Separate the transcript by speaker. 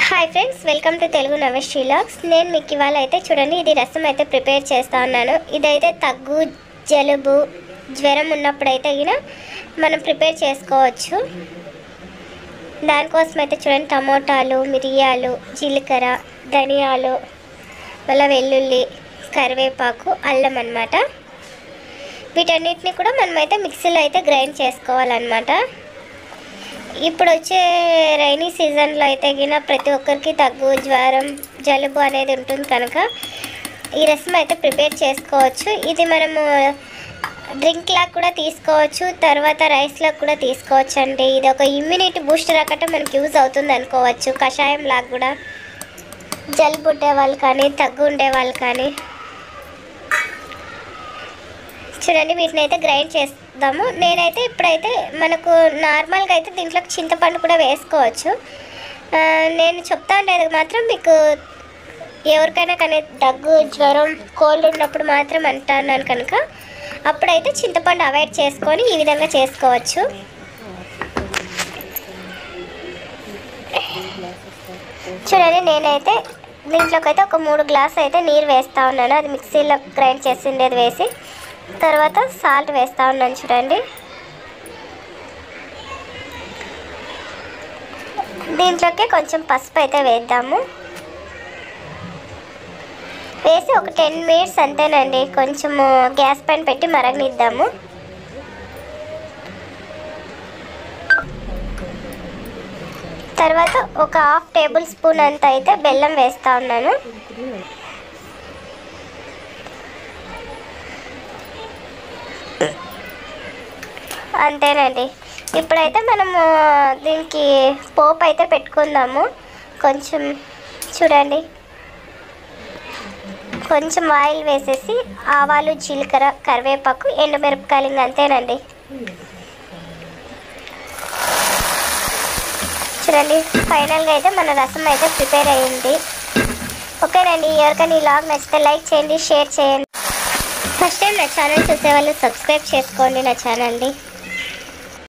Speaker 1: Hi friends, welcome to Telugu Naveshri vlogs. నేను మీకు ఇవాళ అయితే చూడండి, ఇది రసం అయితే ప్రిపేర్ చేస్తా ఉన్నాను. ఇదైతే దగ్గు, జలుబు, జ్వరం ఉన్నప్పుడు అయితే మనం ప్రిపేర్ చేసుకోవచ్చు. దానికోసం అయితే చూడండి, టమోటాలు, మిరియాలు, జీలకర్ర, ధనియాలు, మళ్ళీ వెల్లుల్లి, కరివేపాకు, అల్లం అన్నమాట. వీటన్నిటిని కూడా మనమైతే మిక్సీలో అయితే గ్రైండ్ చేసుకోవాలన్నమాట. ఇప్పుడు వచ్చే రైనీ సీజన్లో అయితే ప్రతి ఒక్కరికి దగ్గు, జ్వరం, జలుబు అనేది ఉంటుంది కనుక ఈ రసం అయితే ప్రిపేర్ చేసుకోవచ్చు. ఇది మనము డ్రింక్ లాగా కూడా తీసుకోవచ్చు, తర్వాత రైస్లో కూడా తీసుకోవచ్చు అండి. ఇది ఒక ఇమ్యూనిటీ బూస్టర్ అక్కట మనకి యూజ్ అవుతుంది అనుకోవచ్చు. కషాయం లాగా కూడా జలుబు ఉండే వాళ్ళు కానీ, దగ్గు ఉండే వాళ్ళు కానీ చూడండి, వీటిని అయితే గ్రైండ్ చేద్దాము. నేనైతే ఇప్పుడైతే మనకు నార్మల్గా అయితే దీంట్లోకి చింతపండు కూడా వేసుకోవచ్చు. నేను చెప్తా ఉండేది మాత్రం మీకు ఎవరికైనా కానీ దగ్గు, జ్వరం, కోల్డ్ ఉన్నప్పుడు మాత్రం అంటున్నాను కనుక అప్పుడైతే చింతపండు అవాయిడ్ చేసుకొని ఈ విధంగా చేసుకోవచ్చు. చూడండి, నేనైతే దీంట్లోకి అయితే ఒక 3 గ్లాసులు అయితే నీరు వేస్తూ ఉన్నాను. అది మిక్సీలో గ్రైండ్ చేసిండేది వేసి, తర్వాత సాల్ట్ వేస్తూ ఉన్నాను. చూడండి, దీంట్లోకి కొంచెం పసుపు అయితే వేద్దాము. వేసి ఒక 10 మినిట్స్ అంతేనండి, కొంచెము గ్యాస్ పైన పెట్టి మరగనిద్దాము. తర్వాత ఒక 1/2 టేబుల్ స్పూన్ అంత అయితే బెల్లం వేస్తూ ఉన్నాను. అంతేనండి. ఇప్పుడైతే మనము దీనికి పోపు అయితే పెట్టుకుందాము. కొంచెం చూడండి, కొంచెం ఆయిల్ వేసేసి ఆవాలు, జీలకర్ర, కరివేపాకు, ఎండుమిరపకాయలు, ఇంకా అంతేనండి. చూడండి, ఫైనల్గా అయితే మన రసం అయితే ప్రిపేర్ అయ్యింది. ఓకేనండి. ఎవరికైనా ఈ వ్లాగ్ నచ్చితే లైక్ చేయండి, షేర్ చేయండి. ఫస్ట్ టైం నా ఛానల్ చూసేవాళ్ళు సబ్స్క్రైబ్ చేసుకోండి నా ఛానల్ని.